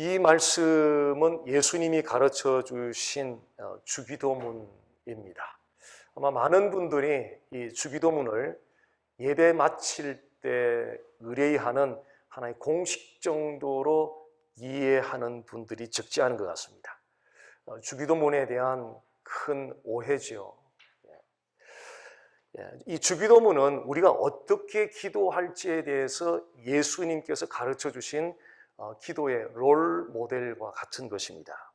이 말씀은 예수님이 가르쳐 주신 주기도문입니다. 아마 많은 분들이 이 주기도문을 예배 마칠 때 의뢰하는 하나의 공식 정도로 이해하는 분들이 적지 않은 것 같습니다. 주기도문에 대한 큰 오해죠. 이 주기도문은 우리가 어떻게 기도할지에 대해서 예수님께서 가르쳐 주신 기도의 롤 모델과 같은 것입니다.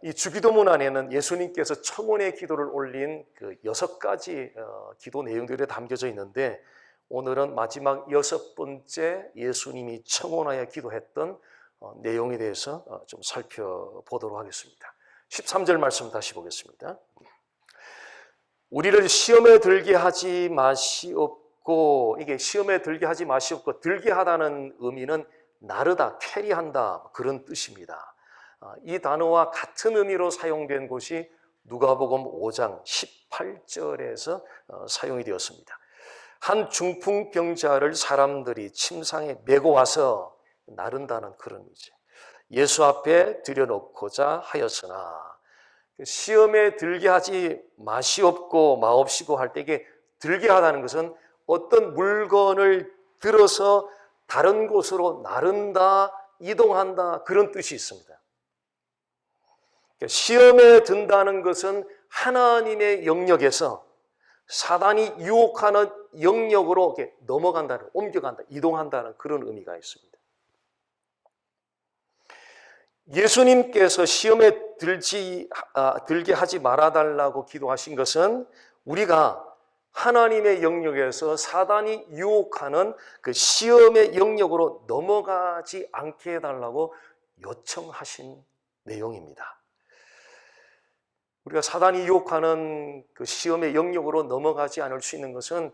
이 주기도문 안에는 예수님께서 청혼의 기도를 올린 그 6가지 기도 내용들이 담겨져 있는데, 오늘은 마지막 6번째 예수님이 청혼하여 기도했던 내용에 대해서 좀 살펴보도록 하겠습니다. 13절 말씀 다시 보겠습니다. 우리를 시험에 들게 하지 마시옵고, 이게 시험에 들게 하지 마시옵고, 들게 하다는 의미는 나르다, 캐리한다, 그런 뜻입니다. 이 단어와 같은 의미로 사용된 곳이 누가복음 5장 18절에서 사용이 되었습니다. 한 중풍병자를 사람들이 침상에 메고 와서 나른다는 그런 의미죠. 예수 앞에 들여놓고자 하였으나, 시험에 들게 하지 마시옵고 마옵시고 할 때 이게 들게 하다는 것은 어떤 물건을 들어서 다른 곳으로 나른다, 이동한다, 그런 뜻이 있습니다. 시험에 든다는 것은 하나님의 영역에서 사단이 유혹하는 영역으로 이렇게 넘어간다는, 옮겨간다, 이동한다는 그런 의미가 있습니다. 예수님께서 시험에 들게 하지 말아달라고 기도하신 것은 우리가 하나님의 영역에서 사단이 유혹하는 그 시험의 영역으로 넘어가지 않게 해달라고 요청하신 내용입니다. 우리가 사단이 유혹하는 그 시험의 영역으로 넘어가지 않을 수 있는 것은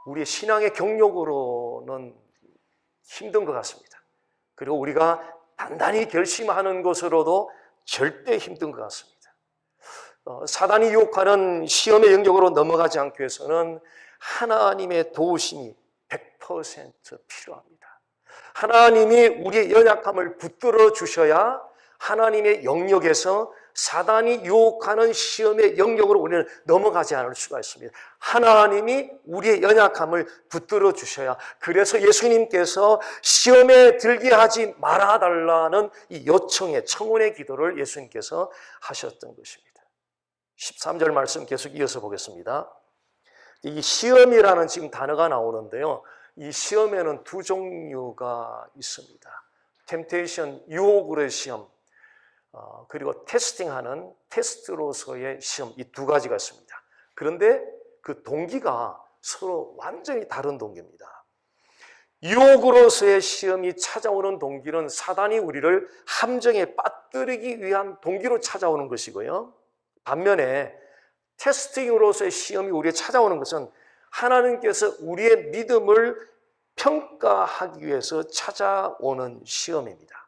우리의 신앙의 경력으로는 힘든 것 같습니다. 그리고 우리가 단단히 결심하는 것으로도 절대 힘든 것 같습니다. 사단이 유혹하는 시험의 영역으로 넘어가지 않기 위해서는 하나님의 도우심이 100% 필요합니다. 하나님이 우리의 연약함을 붙들어 주셔야 하나님의 영역에서 사단이 유혹하는 시험의 영역으로 우리는 넘어가지 않을 수가 있습니다. 하나님이 우리의 연약함을 붙들어 주셔야, 그래서 예수님께서 시험에 들게 하지 말아달라는 이 요청의 청혼의 기도를 예수님께서 하셨던 것입니다. 13절 말씀 계속 이어서 보겠습니다. 이 시험이라는 지금 단어가 나오는데요, 이 시험에는 두 종류가 있습니다. 템테이션, 유혹으로의 시험, 그리고 테스팅하는 테스트로서의 시험, 이 두 가지가 있습니다. 그런데 그 동기가 서로 완전히 다른 동기입니다. 유혹으로서의 시험이 찾아오는 동기는 사단이 우리를 함정에 빠뜨리기 위한 동기로 찾아오는 것이고요. 반면에 테스팅으로서의 시험이 우리에 찾아오는 것은 하나님께서 우리의 믿음을 평가하기 위해서 찾아오는 시험입니다.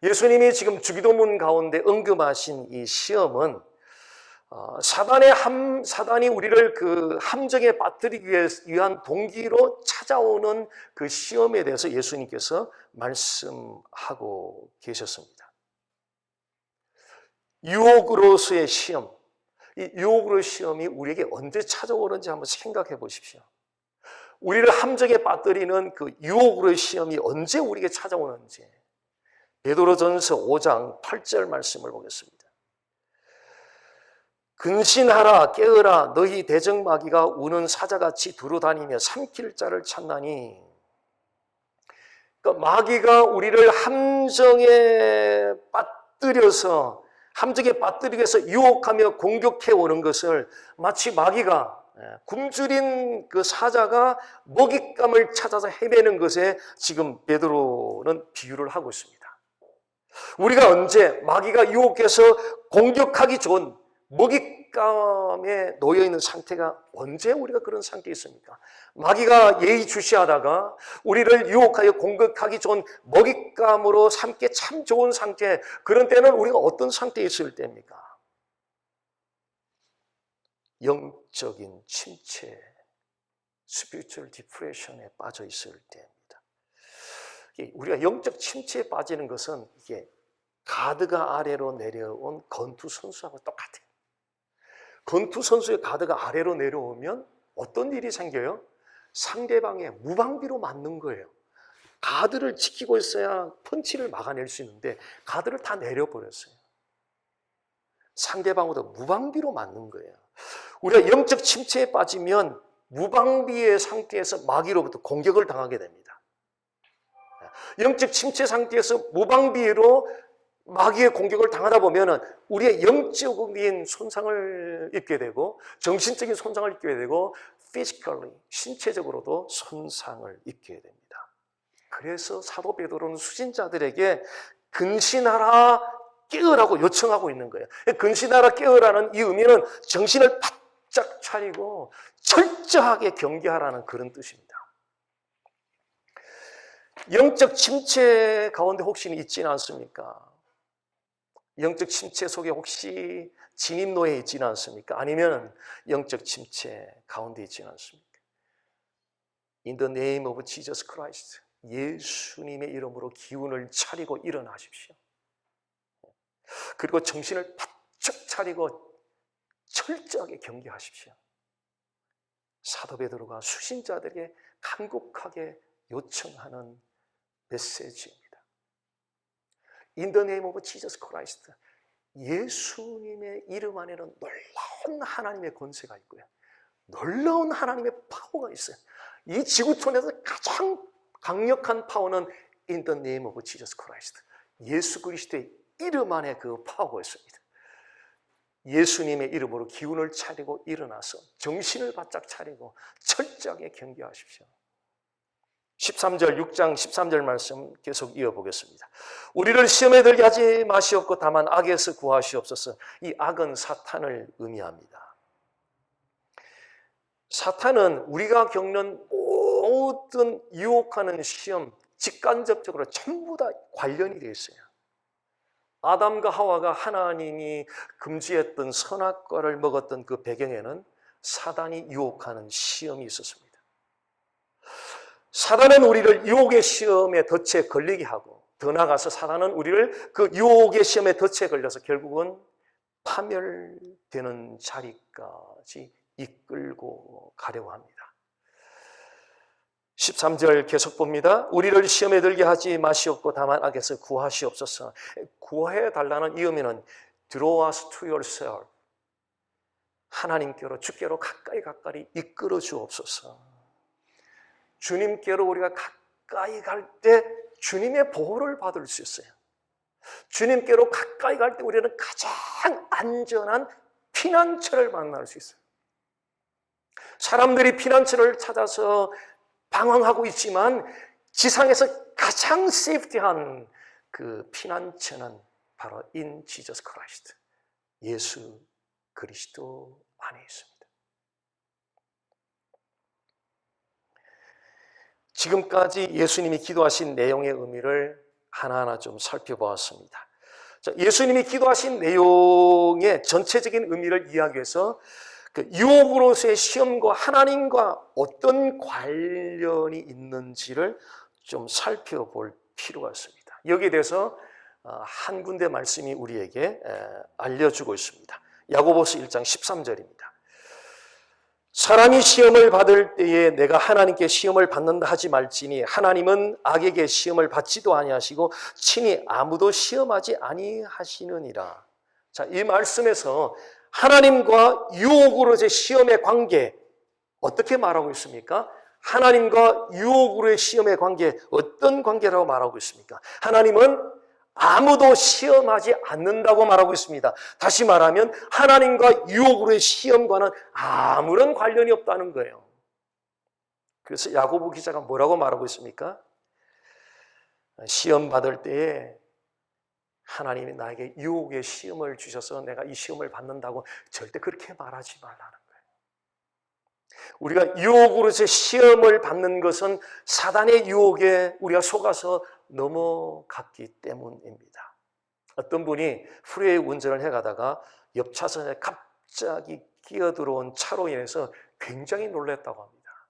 예수님이 지금 주기도문 가운데 언급하신 이 시험은 사단이 우리를 그 함정에 빠뜨리기 위한 동기로 찾아오는 그 시험에 대해서 예수님께서 말씀하고 계셨습니다. 유혹으로서의 시험, 이 유혹으로의 시험이 우리에게 언제 찾아오는지 한번 생각해 보십시오. 우리를 함정에 빠뜨리는 그 유혹으로의 시험이 언제 우리에게 찾아오는지, 베드로전서 5장 8절 말씀을 보겠습니다. 근신하라, 깨어라, 너희 대적마귀가 우는 사자같이 두루다니며 삼킬 자를 찾나니. 그러니까 마귀가 우리를 함정에 빠뜨리기 위해서 유혹하며 공격해 오는 것을 마치 마귀가 굶주린 그 사자가 먹잇감을 찾아서 헤매는 것에 지금 베드로는 비유를 하고 있습니다. 우리가 언제 마귀가 유혹해서 공격하기 좋은 먹잇감에 놓여있는 상태가 언제 우리가 그런 상태에 있습니까? 마귀가 예의주시하다가 우리를 유혹하여 공격하기 좋은 먹잇감으로 삼기 참 좋은 상태, 그런 때는 우리가 어떤 상태에 있을 때입니까? 영적인 침체, 스피리추얼 디프레션에 빠져 있을 때입니다. 우리가 영적 침체에 빠지는 것은 이게 가드가 아래로 내려온 권투 선수하고 똑같아요. 권투 선수의 가드가 아래로 내려오면 어떤 일이 생겨요? 상대방의 무방비로 맞는 거예요. 가드를 지키고 있어야 펀치를 막아낼 수 있는데 가드를 다 내려버렸어요. 상대방보다 무방비로 맞는 거예요. 우리가 영적 침체에 빠지면 무방비의 상태에서 마귀로부터 공격을 당하게 됩니다. 영적 침체 상태에서 무방비로 마귀의 공격을 당하다 보면 우리의 영적인 손상을 입게 되고 정신적인 손상을 입게 되고 physically, 신체적으로도 손상을 입게 됩니다. 그래서 사도 베드로는 수신자들에게 근신하라 깨어라고 요청하고 있는 거예요. 근신하라 깨어라는 이 의미는 정신을 바짝 차리고 철저하게 경계하라는 그런 뜻입니다. 영적 침체 가운데 혹시 있지는 않습니까? 영적 침체 속에 혹시 진입로에 있지는 않습니까? 아니면 영적 침체 가운데 있지는 않습니까? In the name of Jesus Christ, 예수님의 이름으로 기운을 차리고 일어나십시오. 그리고 정신을 바짝 차리고 철저하게 경계하십시오. 사도 베드로가 수신자들에게 간곡하게 요청하는 메시지입니다. In the name of Jesus Christ, 예수님의 이름 안에는 놀라운 하나님의 권세가 있고요, 놀라운 하나님의 파워가 있어요. 이 지구촌에서 가장 강력한 파워는 In the name of Jesus Christ, 예수 그리스도의 이름 안에 그 파워가 있습니다. 예수님의 이름으로 기운을 차리고 일어나서 정신을 바짝 차리고 철저하게 경계하십시오. 13절, 6장 13절 말씀 계속 이어보겠습니다. 우리를 시험에 들게 하지 마시옵고 다만 악에서 구하시옵소서. 이 악은 사탄을 의미합니다. 사탄은 우리가 겪는 모든 유혹하는 시험, 직간접적으로 전부 다 관련이 되어 있어요. 아담과 하와가 하나님이 금지했던 선악과를 먹었던 그 배경에는 사단이 유혹하는 시험이 있었습니다. 사단은 우리를 유혹의 시험에 덫에 걸리게 하고, 더 나아가서 사단은 우리를 그 유혹의 시험에 덫에 걸려서 결국은 파멸되는 자리까지 이끌고 가려고 합니다. 13절 계속 봅니다. 우리를 시험에 들게 하지 마시옵고 다만 악에서 구하시옵소서. 구해달라는 이 의미는 draw us to yourself, 하나님께로, 주께로 가까이 이끌어 주옵소서. 주님께로 우리가 가까이 갈 때 주님의 보호를 받을 수 있어요. 주님께로 가까이 갈 때 우리는 가장 안전한 피난처를 만날 수 있어요. 사람들이 피난처를 찾아서 방황하고 있지만 지상에서 가장 세이프티한 그 피난처는 바로 in Jesus Christ, 예수 그리스도 안에 있습니다. 지금까지 예수님이 기도하신 내용의 의미를 하나하나 좀 살펴보았습니다. 자, 예수님이 기도하신 내용의 전체적인 의미를 이해하기 위해서 그 유혹으로서의 시험과 하나님과 어떤 관련이 있는지를 좀 살펴볼 필요가 있습니다. 여기에 대해서 한 군데 말씀이 우리에게 알려주고 있습니다. 야고보서 1장 13절입니다. 사람이 시험을 받을 때에 내가 하나님께 시험을 받는다 하지 말지니 하나님은 악에게 시험을 받지도 아니하시고 친히 아무도 시험하지 아니하시느니라. 자, 이 말씀에서 하나님과 유혹으로의 시험의 관계 어떻게 말하고 있습니까? 하나님과 유혹으로의 시험의 관계 어떤 관계라고 말하고 있습니까? 하나님은 아무도 시험하지 않는다고 말하고 있습니다. 다시 말하면 하나님과 유혹으로의 시험과는 아무런 관련이 없다는 거예요. 그래서 야고보 기자가 뭐라고 말하고 있습니까? 시험 받을 때에 하나님이 나에게 유혹의 시험을 주셔서 내가 이 시험을 받는다고 절대 그렇게 말하지 말라는 거예요. 우리가 유혹으로서 시험을 받는 것은 사단의 유혹에 우리가 속아서 넘어갔기 때문입니다. 어떤 분이 프리웨이 운전을 해가다가 옆 차선에 갑자기 끼어들어온 차로 인해서 굉장히 놀랐다고 합니다.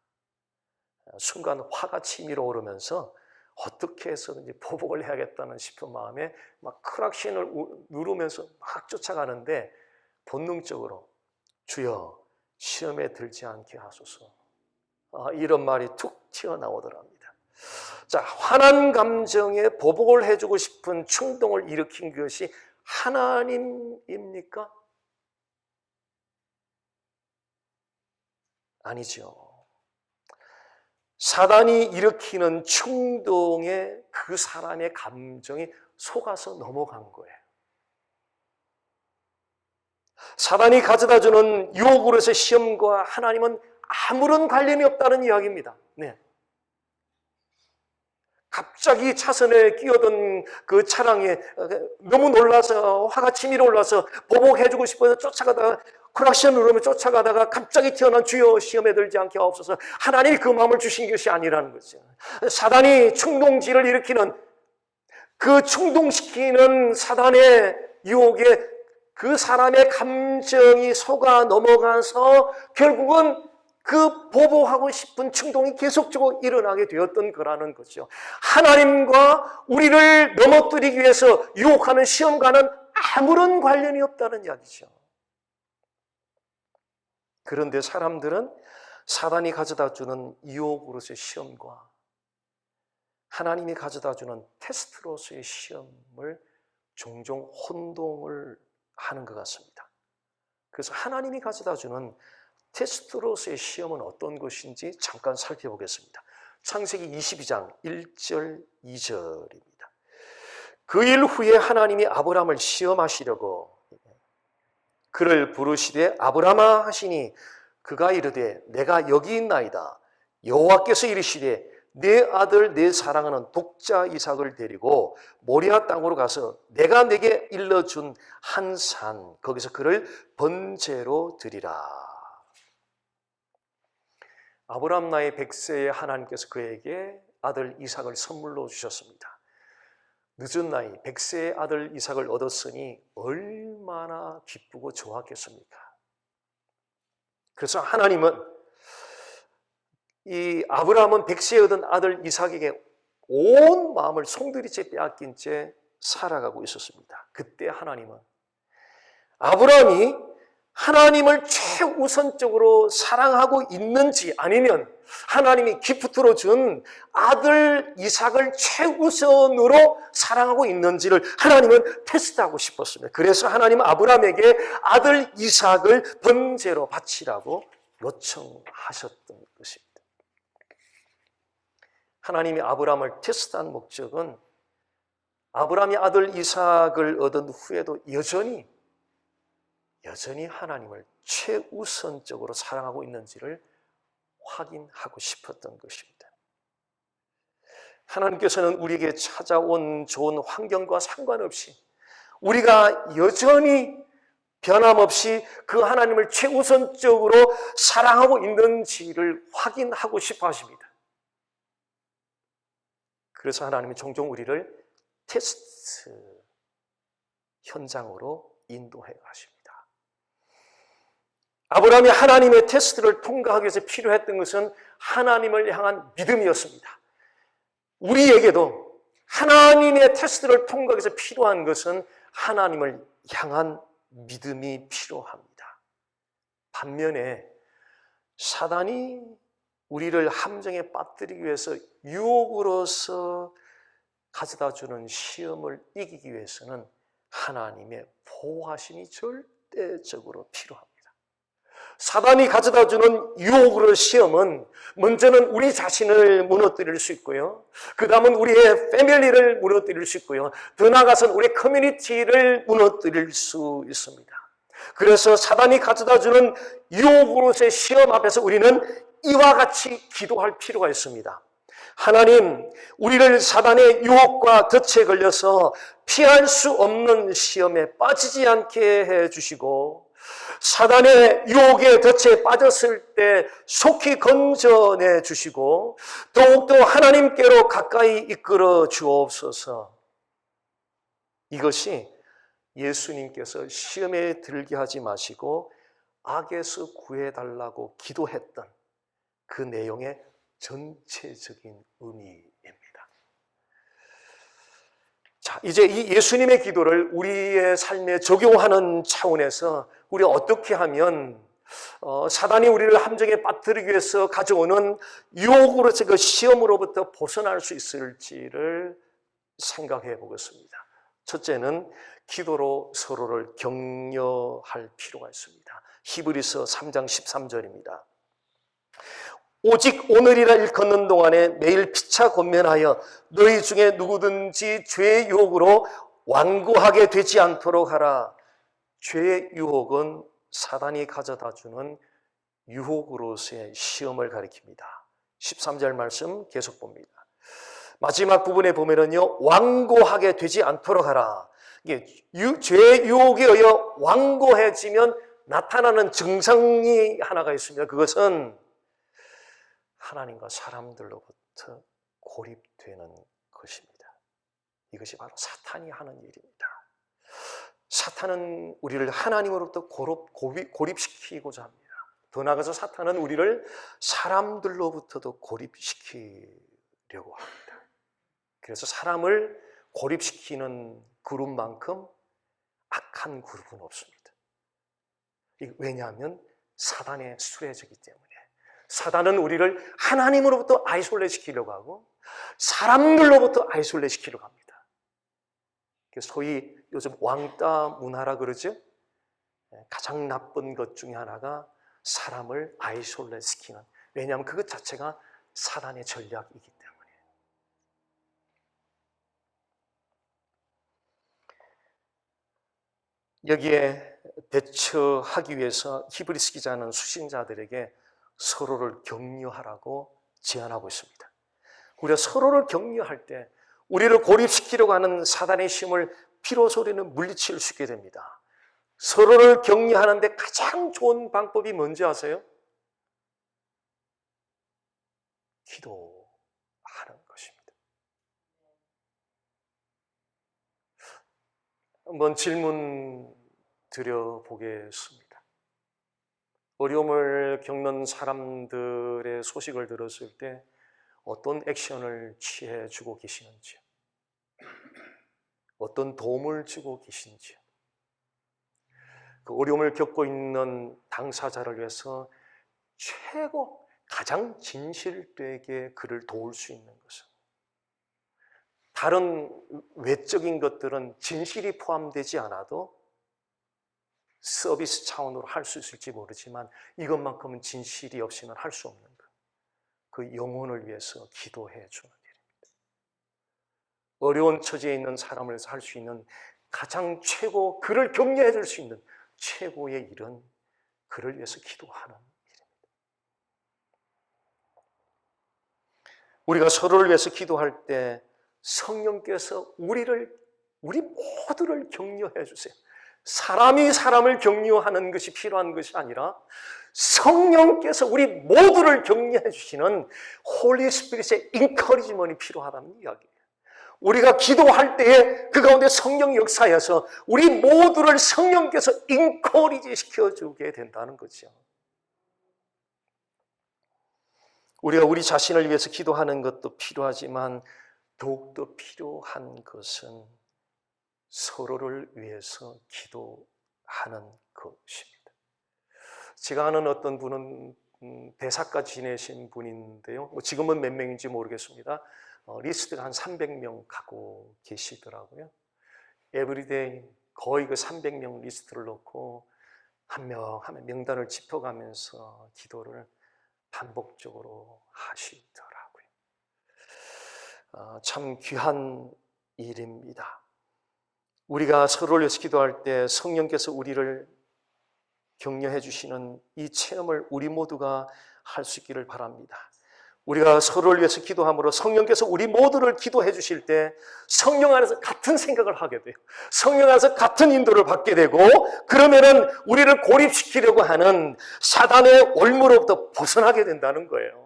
순간 화가 치밀어 오르면서 어떻게 해서든지 보복을 해야겠다는 싶은 마음에 막 크락신을 누르면서 막 쫓아가는데 본능적으로 주여 시험에 들지 않게 하소서. 이런 말이 툭 튀어나오더랍니다. 자, 화난 감정에 보복을 해주고 싶은 충동을 일으킨 것이 하나님입니까? 아니죠. 사단이 일으키는 충동에 그 사람의 감정이 속아서 넘어간 거예요. 사단이 가져다주는 유혹으로서의 시험과 하나님은 아무런 관련이 없다는 이야기입니다. 네. 갑자기 차선에 끼어든 그 차량에 너무 놀라서 화가 치밀어 올라서 보복해주고 싶어서 쫓아가다가 크락션 누르면 쫓아가다가 갑자기 튀어나온 주여 시험에 들지 않게 하옵소서. 하나님이 그 마음을 주신 것이 아니라는 거죠. 사단이 충동질을 일으키는 그 충동시키는 사단의 유혹에 그 사람의 감정이 속아 넘어가서 결국은 그 보복하고 싶은 충동이 계속적으로 일어나게 되었던 거라는 거죠. 하나님과 우리를 넘어뜨리기 위해서 유혹하는 시험과는 아무런 관련이 없다는 이야기죠. 그런데 사람들은 사단이 가져다주는 유혹으로서의 시험과 하나님이 가져다주는 테스트로서의 시험을 종종 혼동을 하는 것 같습니다. 그래서 하나님이 가져다주는 테스트로서의 시험은 어떤 것인지 잠깐 살펴보겠습니다. 창세기 22장 1절 2절입니다. 그 일 후에 하나님이 아브람을 시험하시려고 그를 부르시되 아브라마 하시니 그가 이르되 내가 여기 있나이다. 여호와께서 이르시되 내 아들 내 사랑하는 독자 이삭을 데리고 모리아 땅으로 가서 내가 내게 일러준 한 산 거기서 그를 번제로 드리라. 아브람 나이 100세에 하나님께서 그에게 아들 이삭을 선물로 주셨습니다. 늦은 나이 100세의 아들 이삭을 얻었으니 얼마나 기쁘고 좋았겠습니까? 그래서 하나님은 이 아브라함은 100세에 얻은 아들 이삭에게 온 마음을 송두리째 빼앗긴 채 살아가고 있었습니다. 그때 하나님은 아브라함이 하나님을 최우선적으로 사랑하고 있는지 아니면 하나님이 기프트로 준 아들 이삭을 최우선으로 사랑하고 있는지를 하나님은 테스트하고 싶었습니다. 그래서 하나님은 아브라함에게 아들 이삭을 번제로 바치라고 요청하셨던 것입니다. 하나님이 아브라함을 테스트한 목적은 아브라함이 아들 이삭을 얻은 후에도 여전히 하나님을 최우선적으로 사랑하고 있는지를 확인하고 싶었던 것입니다. 하나님께서는 우리에게 찾아온 좋은 환경과 상관없이 우리가 여전히 변함없이 그 하나님을 최우선적으로 사랑하고 있는지를 확인하고 싶어 하십니다. 그래서 하나님이 종종 우리를 테스트 현장으로 인도해 가십니다. 아브라함이 하나님의 테스트를 통과하기 위해서 필요했던 것은 하나님을 향한 믿음이었습니다. 우리에게도 하나님의 테스트를 통과하기 위해서 필요한 것은 하나님을 향한 믿음이 필요합니다. 반면에 사단이 우리를 함정에 빠뜨리기 위해서 유혹으로서 가져다주는 시험을 이기기 위해서는 하나님의 보호하심이 절대적으로 필요합니다. 사단이 가져다주는 유혹으로 시험은 먼저는 우리 자신을 무너뜨릴 수 있고요. 그 다음은 우리의 패밀리를 무너뜨릴 수 있고요. 더 나아가서는 우리의 커뮤니티를 무너뜨릴 수 있습니다. 그래서 사단이 가져다주는 유혹으로서의 시험 앞에서 우리는 이와 같이 기도할 필요가 있습니다. 하나님, 우리를 사단의 유혹과 덫에 걸려서 피할 수 없는 시험에 빠지지 않게 해주시고 사단의 유혹의 덫에 빠졌을 때 속히 건져내 주시고 더욱더 하나님께로 가까이 이끌어 주옵소서. 이것이 예수님께서 시험에 들게 하지 마시고 악에서 구해달라고 기도했던 그 내용의 전체적인 의미입니다. 자, 이제 이 예수님의 기도를 우리의 삶에 적용하는 차원에서 우리가 어떻게 하면 사단이 우리를 함정에 빠뜨리기 위해서 가져오는 유혹으로서 그 시험으로부터 벗어날 수 있을지를 생각해 보겠습니다. 첫째는 기도로 서로를 격려할 필요가 있습니다. 히브리서 3장 13절입니다. 오직 오늘이라 일컫는 동안에 매일 피차 권면하여 너희 중에 누구든지 죄의 유혹으로 완고하게 되지 않도록 하라. 죄의 유혹은 사단이 가져다주는 유혹으로서의 시험을 가리킵니다. 13절 말씀 계속 봅니다. 마지막 부분에 보면은요, 완고하게 되지 않도록 하라. 이게 죄의 유혹에 의해 완고해지면 나타나는 증상이 하나가 있습니다. 그것은 하나님과 사람들로부터 고립되는 것입니다. 이것이 바로 사탄이 하는 일입니다. 사탄은 우리를 하나님으로부터 고립시키고자 합니다. 더 나아가서 사탄은 우리를 사람들로부터도 고립시키려고 합니다. 그래서 사람을 고립시키는 그룹만큼 악한 그룹은 없습니다. 왜냐하면 사단의 수레지기 때문에. 사단은 우리를 하나님으로부터 아이솔레 시키려고 하고 사람들로부터 아이솔레 시키려고 합니다. 소위 요즘 왕따 문화라 그러죠. 가장 나쁜 것 중에 하나가 사람을 아이솔레 시키는, 왜냐하면 그것 자체가 사단의 전략이기 때문에. 여기에 대처하기 위해서 히브리서 기자는 수신자들에게 서로를 격려하라고 제안하고 있습니다. 우리가 서로를 격려할 때 우리를 고립시키려고 하는 사단의 힘을 피로소리는 물리칠 수 있게 됩니다. 서로를 격려하는데 가장 좋은 방법이 뭔지 아세요? 기도하는 것입니다. 한번 질문 드려보겠습니다. 어려움을 겪는 사람들의 소식을 들었을 때 어떤 액션을 취해주고 계시는지요? 어떤 도움을 주고 계신지요? 그 어려움을 겪고 있는 당사자를 위해서 가장 진실되게 그를 도울 수 있는 것은, 다른 외적인 것들은 진실이 포함되지 않아도 서비스 차원으로 할 수 있을지 모르지만 이것만큼은 진실이 없이는 할 수 없는 것, 그 영혼을 위해서 기도해 주는 일입니다. 어려운 처지에 있는 사람을 위해서 할 수 있는 가장 그를 격려해 줄 수 있는 최고의 일은 그를 위해서 기도하는 일입니다. 우리가 서로를 위해서 기도할 때 성령께서 우리 모두를 격려해 주세요. 사람이 사람을 격려하는 것이 필요한 것이 아니라 성령께서 우리 모두를 격려해 주시는 홀리 스피릿의 인커리지먼이 필요하다는 이야기예요. 우리가 기도할 때에 그 가운데 성령 역사에서 우리 모두를 성령께서 인커리지 시켜주게 된다는 거죠. 우리가 우리 자신을 위해서 기도하는 것도 필요하지만 더욱더 필요한 것은 서로를 위해서 기도하는 것입니다. 제가 아는 어떤 분은 대사가 지내신 분인데요. 지금은 몇 명인지 모르겠습니다. 리스트가 한 300명 갖고 계시더라고요. 에브리데이 거의 그 300명 리스트를 놓고 한 명 한 명 명단을 짚어가면서 기도를 반복적으로 하시더라고요. 참 귀한 일입니다. 우리가 서로를 위해서 기도할 때 성령께서 우리를 격려해 주시는 이 체험을 우리 모두가 할 수 있기를 바랍니다. 우리가 서로를 위해서 기도함으로 성령께서 우리 모두를 기도해 주실 때 성령 안에서 같은 생각을 하게 돼요. 성령 안에서 같은 인도를 받게 되고, 그러면은 우리를 고립시키려고 하는 사단의 올무로부터 벗어나게 된다는 거예요.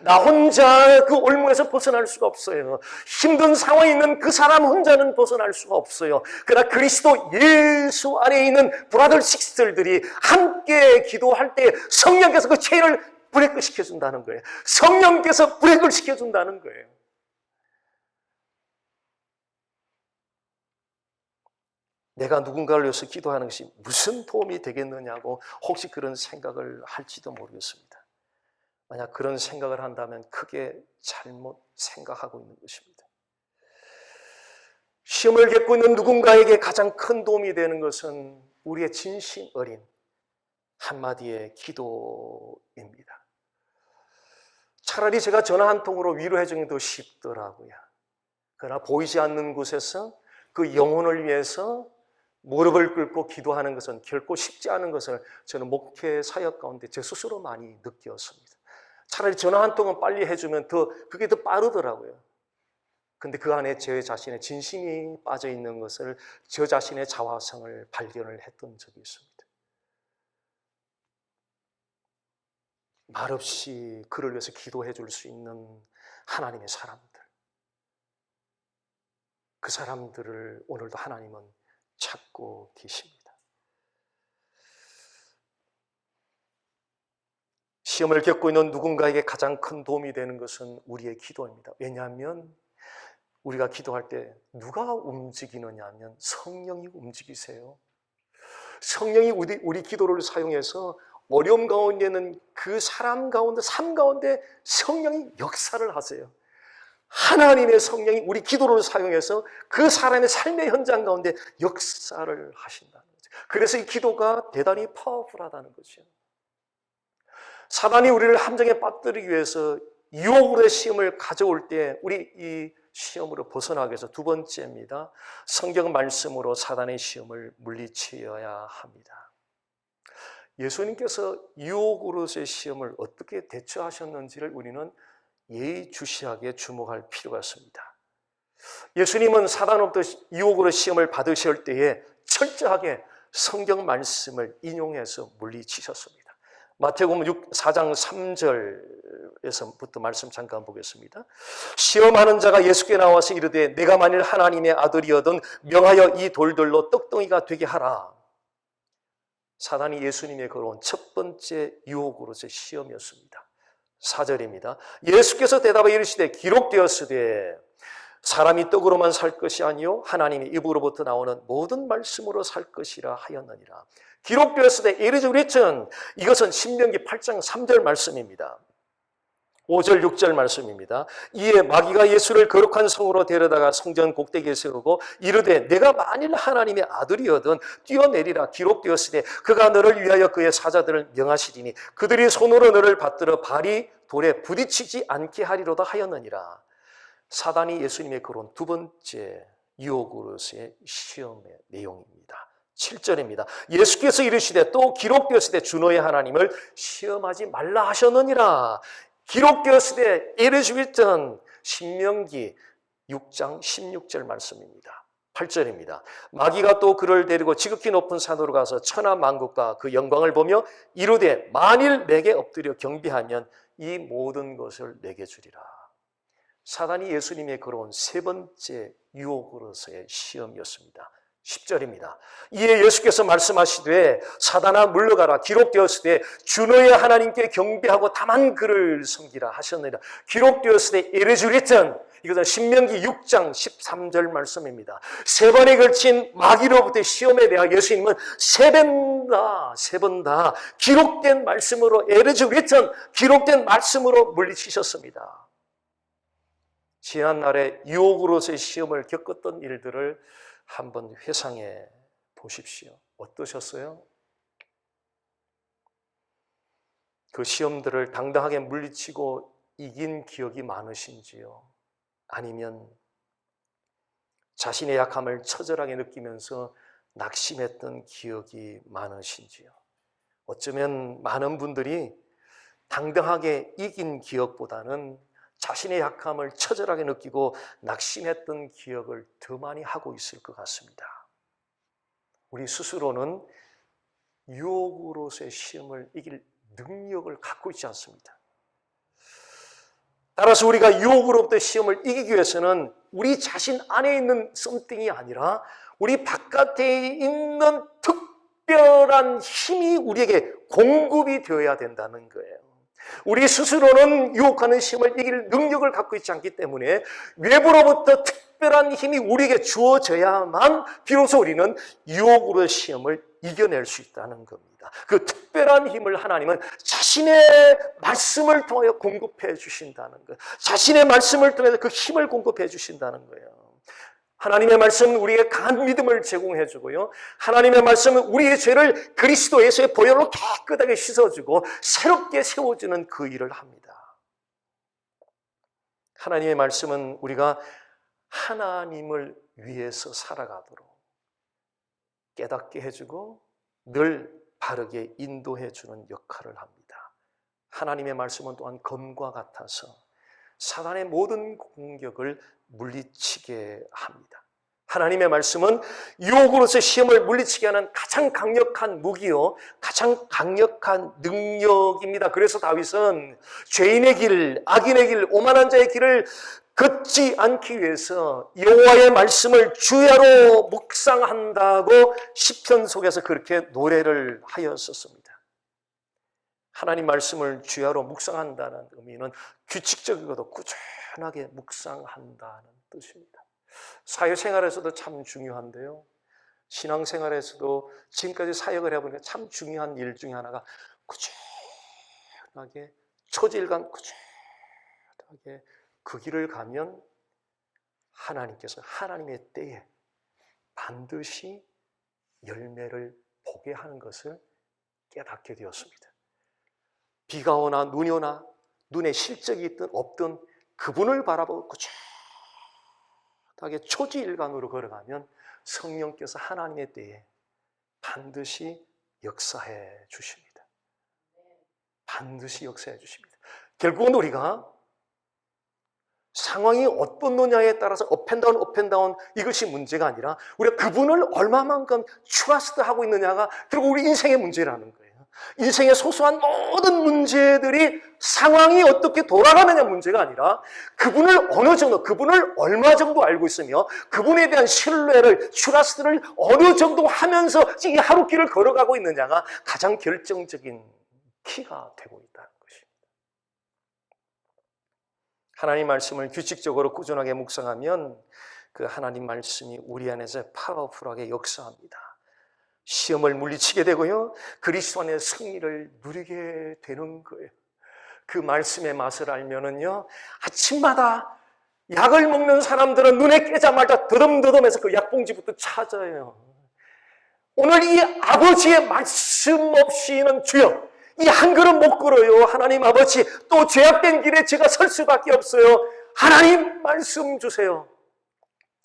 나 혼자 그 올무에서 벗어날 수가 없어요. 힘든 상황에 있는 그 사람 혼자는 벗어날 수가 없어요. 그러나 그리스도 예수 안에 있는 브라더 시스터들이 함께 기도할 때 성령께서 그 체인을 브레이크 시켜준다는 거예요. 성령께서 브레이크를 시켜준다는 거예요. 내가 누군가를 위해서 기도하는 것이 무슨 도움이 되겠느냐고 혹시 그런 생각을 할지도 모르겠습니다. 만약 그런 생각을 한다면 크게 잘못 생각하고 있는 것입니다. 시험을 겪고 있는 누군가에게 가장 큰 도움이 되는 것은 우리의 진심 어린 한마디의 기도입니다. 차라리 제가 전화 한 통으로 위로해 주는 게 더 쉽더라고요. 그러나 보이지 않는 곳에서 그 영혼을 위해서 무릎을 꿇고 기도하는 것은 결코 쉽지 않은 것을 저는 목회 사역 가운데 제 스스로 많이 느꼈습니다. 차라리 전화 한 통은 빨리 해주면 그게 더 빠르더라고요. 근데 그 안에 제 자신의 진심이 빠져 있는 것을, 저 자신의 자화성을 발견을 했던 적이 있습니다. 말없이 그를 위해서 기도해 줄 수 있는 하나님의 사람들, 그 사람들을 오늘도 하나님은 찾고 계십니다. 시험을 겪고 있는 누군가에게 가장 큰 도움이 되는 것은 우리의 기도입니다. 왜냐하면 우리가 기도할 때 누가 움직이느냐 하면 성령이 움직이세요. 성령이 우리 기도를 사용해서 어려움 가운데는 그 사람 가운데, 삶 가운데 성령이 역사를 하세요. 하나님의 성령이 우리 기도를 사용해서 그 사람의 삶의 현장 가운데 역사를 하신다는 거죠. 그래서 이 기도가 대단히 파워풀하다는 거죠. 사단이 우리를 함정에 빠뜨리기 위해서 유혹으로의 시험을 가져올 때 우리 이 시험으로 벗어나기 위해서 두 번째입니다. 성경 말씀으로 사단의 시험을 물리쳐야 합니다. 예수님께서 유혹으로서의 시험을 어떻게 대처하셨는지를 우리는 예의주시하게 주목할 필요가 있습니다. 예수님은 사단으로부터 유혹으로 시험을 받으실 때에 철저하게 성경 말씀을 인용해서 물리치셨습니다. 마태복음 4장 3절에서부터 말씀 잠깐 보겠습니다. 시험하는 자가 예수께 나와서 이르되 내가 만일 하나님의 아들이어든 명하여 이 돌들로 떡덩이가 되게 하라. 사단이 예수님의 걸어온 첫 번째 유혹으로서의 시험이었습니다. 4절입니다. 예수께서 대답하여 이르시되 기록되었으되 사람이 떡으로만 살 것이 아니요 하나님의 입으로부터 나오는 모든 말씀으로 살 것이라 하였느니라. 기록되었으되 이르짖으리천. 이것은 신명기 8장 3절 말씀입니다. 5절 6절 말씀입니다. 이에 마귀가 예수를 거룩한 성으로 데려다가 성전 꼭대기에 세우고 이르되 내가 만일 하나님의 아들이거든 뛰어내리라. 기록되었으되 그가 너를 위하여 그의 사자들을 명하시리니 그들이 손으로 너를 받들어 발이 돌에 부딪히지 않게 하리로다 하였느니라. 사단이 예수님의 그런 두 번째 유혹으로서의 시험의 내용입니다. 7절입니다. 예수께서 이르시되 또 기록되었으되 주 너의 하나님을 시험하지 말라 하셨느니라. 기록되었으되 이르시던 신명기 6장 16절 말씀입니다. 8절입니다. 마귀가 또 그를 데리고 지극히 높은 산으로 가서 천하 만국과 그 영광을 보며 이르되 만일 내게 엎드려 경배하면 이 모든 것을 내게 주리라. 사단이 예수님의 걸어온 세 번째 유혹으로서의 시험이었습니다. 10절입니다. 이에 예수께서 말씀하시되 사단아 물러가라. 기록되었으되 주 너의 하나님께 경배하고 다만 그를 섬기라 하셨느니라. 기록되었으되 이르짖으리천. 이것은 신명기 6장 13절 말씀입니다. 세 번에 걸친 마귀로부터의 시험에 대하여 예수님은 세 번 다 기록된 말씀으로 이르짖으리천. 기록된 말씀으로 물리치셨습니다. 지난날에 유혹으로서의 시험을 겪었던 일들을 한번 회상해 보십시오. 어떠셨어요? 그 시험들을 당당하게 물리치고 이긴 기억이 많으신지요? 아니면 자신의 약함을 처절하게 느끼면서 낙심했던 기억이 많으신지요? 어쩌면 많은 분들이 당당하게 이긴 기억보다는 자신의 약함을 처절하게 느끼고 낙심했던 기억을 더 많이 하고 있을 것 같습니다. 우리 스스로는 유혹으로서의 시험을 이길 능력을 갖고 있지 않습니다. 따라서 우리가 유혹으로부터 시험을 이기기 위해서는 우리 자신 안에 있는 썸띵이 아니라 우리 바깥에 있는 특별한 힘이 우리에게 공급이 되어야 된다는 거예요. 우리 스스로는 유혹하는 시험을 이길 능력을 갖고 있지 않기 때문에 외부로부터 특별한 힘이 우리에게 주어져야만 비로소 우리는 유혹으로의 시험을 이겨낼 수 있다는 겁니다. 그 특별한 힘을 하나님은 자신의 말씀을 통하여 공급해 주신다는 거예요. 자신의 말씀을 통해서 그 힘을 공급해 주신다는 거예요. 하나님의 말씀은 우리에게 강한 믿음을 제공해 주고요. 하나님의 말씀은 우리의 죄를 그리스도 예수의 보혈로 깨끗하게 씻어주고 새롭게 세워주는 그 일을 합니다. 하나님의 말씀은 우리가 하나님을 위해서 살아가도록 깨닫게 해주고 늘 바르게 인도해 주는 역할을 합니다. 하나님의 말씀은 또한 검과 같아서 사단의 모든 공격을 물리치게 합니다. 하나님의 말씀은 유혹으로서 시험을 물리치게 하는 가장 강력한 무기요, 가장 강력한 능력입니다. 그래서 다윗은 죄인의 길, 악인의 길, 오만한 자의 길을 걷지 않기 위해서 여호와의 말씀을 주야로 묵상한다고 시편 속에서 그렇게 노래를 하였었습니다. 하나님 말씀을 주야로 묵상한다는 의미는 규칙적이고도 꾸준하게 묵상한다는 뜻입니다. 사회생활에서도 참 중요한데요. 신앙생활에서도 지금까지 사역을 해보니까 참 중요한 일 중에 하나가 꾸준하게 초질간 꾸준하게 그 길을 가면 하나님께서 하나님의 때에 반드시 열매를 보게 하는 것을 깨닫게 되었습니다. 비가 오나 눈이 오나 눈에 실적이 있든 없든 그분을 바라보고 꾸준하게 초지일관으로 걸어가면 성령께서 하나님의 때에 반드시 역사해 주십니다. 반드시 역사해 주십니다. 결국은 우리가 상황이 어떤 노냐에 따라서 업앤다운 이것이 문제가 아니라 우리가 그분을 얼마만큼 트러스트하고 있느냐가 결국 우리 인생의 문제라는 거예요. 인생의 소소한 모든 문제들이 상황이 어떻게 돌아가느냐 문제가 아니라 그분을 어느 정도, 그분을 얼마 정도 알고 있으며 그분에 대한 신뢰를, 트러스트를 어느 정도 하면서 이 하루길을 걸어가고 있느냐가 가장 결정적인 키가 되고 있다는 것입니다. 하나님 말씀을 규칙적으로 꾸준하게 묵상하면 그 하나님 말씀이 우리 안에서 파워풀하게 역사합니다. 시험을 물리치게 되고요. 그리스도 안에 승리를 누리게 되는 거예요. 그 말씀의 맛을 알면은요. 아침마다 약을 먹는 사람들은 눈에 깨자마자 더듬더듬해서 그 약봉지부터 찾아요. 오늘 이 아버지의 말씀 없이는 주여 이 한 걸음 못 걸어요. 하나님 아버지 또 죄악된 길에 제가 설 수밖에 없어요. 하나님 말씀 주세요.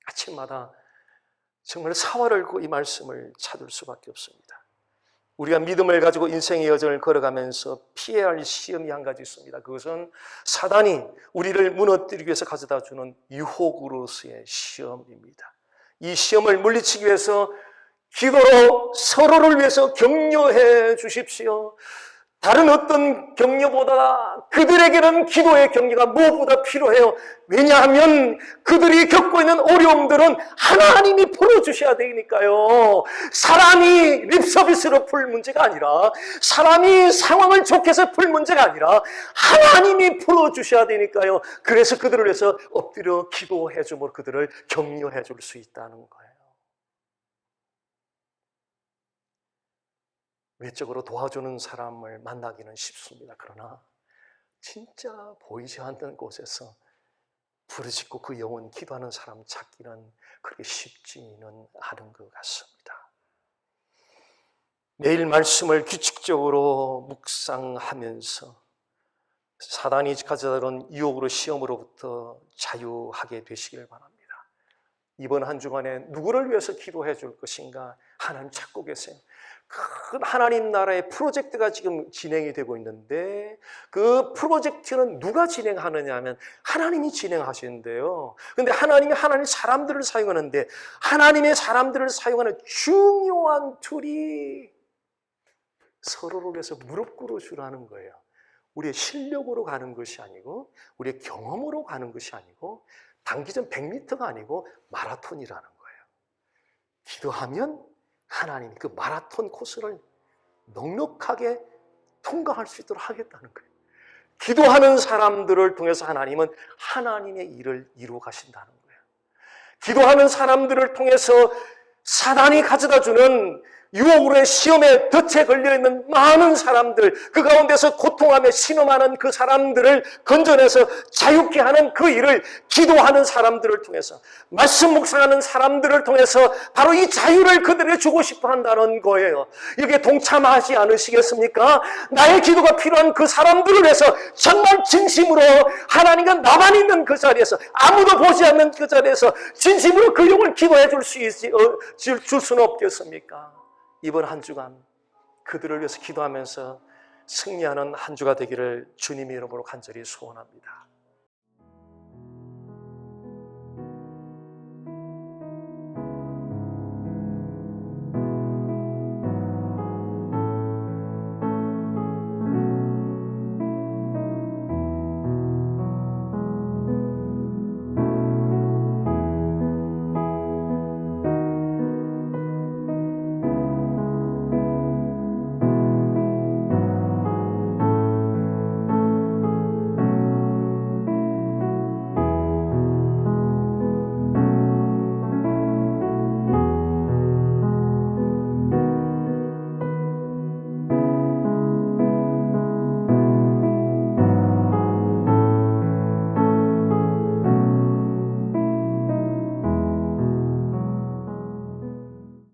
아침마다 정말 사활을 고 이 말씀을 찾을 수밖에 없습니다. 우리가 믿음을 가지고 인생의 여정을 걸어가면서 피해야 할 시험이 한 가지 있습니다. 그것은 사단이 우리를 무너뜨리기 위해서 가져다 주는 유혹으로서의 시험입니다. 이 시험을 물리치기 위해서 기도로 서로를 위해서 격려해 주십시오. 다른 어떤 격려보다 그들에게는 기도의 격려가 무엇보다 필요해요. 왜냐하면 그들이 겪고 있는 어려움들은 하나님이 풀어주셔야 되니까요. 사람이 립서비스로 풀 문제가 아니라 사람이 상황을 좋게 해서 풀 문제가 아니라 하나님이 풀어주셔야 되니까요. 그래서 그들을 위해서 엎드려 기도해 줌으로 그들을 격려해 줄 수 있다는 거예요. 외적으로 도와주는 사람을 만나기는 쉽습니다. 그러나 진짜 보이지 않는 곳에서 부르짖고 그 영혼 기도하는 사람 찾기는 그렇게 쉽지는 않은 것 같습니다. 매일 말씀을 규칙적으로 묵상하면서 사단이 가져다놓은 유혹으로 시험으로부터 자유하게 되시길 바랍니다. 이번 한 주간에 누구를 위해서 기도해 줄 것인가 하나님 찾고 계세요. 큰 하나님 나라의 프로젝트가 지금 진행이 되고 있는데 그 프로젝트는 누가 진행하느냐 하면 하나님이 진행하시는데요. 그런데 하나님이 하나님 사람들을 사용하는데 하나님의 사람들을 사용하는 중요한 툴이 서로를 위해서 무릎 꿇어주라는 거예요. 우리의 실력으로 가는 것이 아니고 우리의 경험으로 가는 것이 아니고 단기전 100m가 아니고 마라톤이라는 거예요. 기도하면 하나님이 그 마라톤 코스를 넉넉하게 통과할 수 있도록 하겠다는 거예요. 기도하는 사람들을 통해서 하나님은 하나님의 일을 이루어 가신다는 거예요. 기도하는 사람들을 통해서 사단이 가져다주는 유혹으로의 시험에 덫에 걸려있는 많은 사람들, 그 가운데서 고통하며 신음하는 그 사람들을 건져내서 자유케 하는 그 일을 기도하는 사람들을 통해서, 말씀 묵상하는 사람들을 통해서 바로 이 자유를 그들에게 주고 싶어 한다는 거예요. 여기에 동참하지 않으시겠습니까? 나의 기도가 필요한 그 사람들을 위해서 정말 진심으로 하나님과 나만 있는 그 자리에서, 아무도 보지 않는 그 자리에서 진심으로 그 영을 기도해 줄 수는 없겠습니까? 이번 한 주간 그들을 위해서 기도하면서 승리하는 한 주가 되기를 주님의 이름으로 간절히 소원합니다.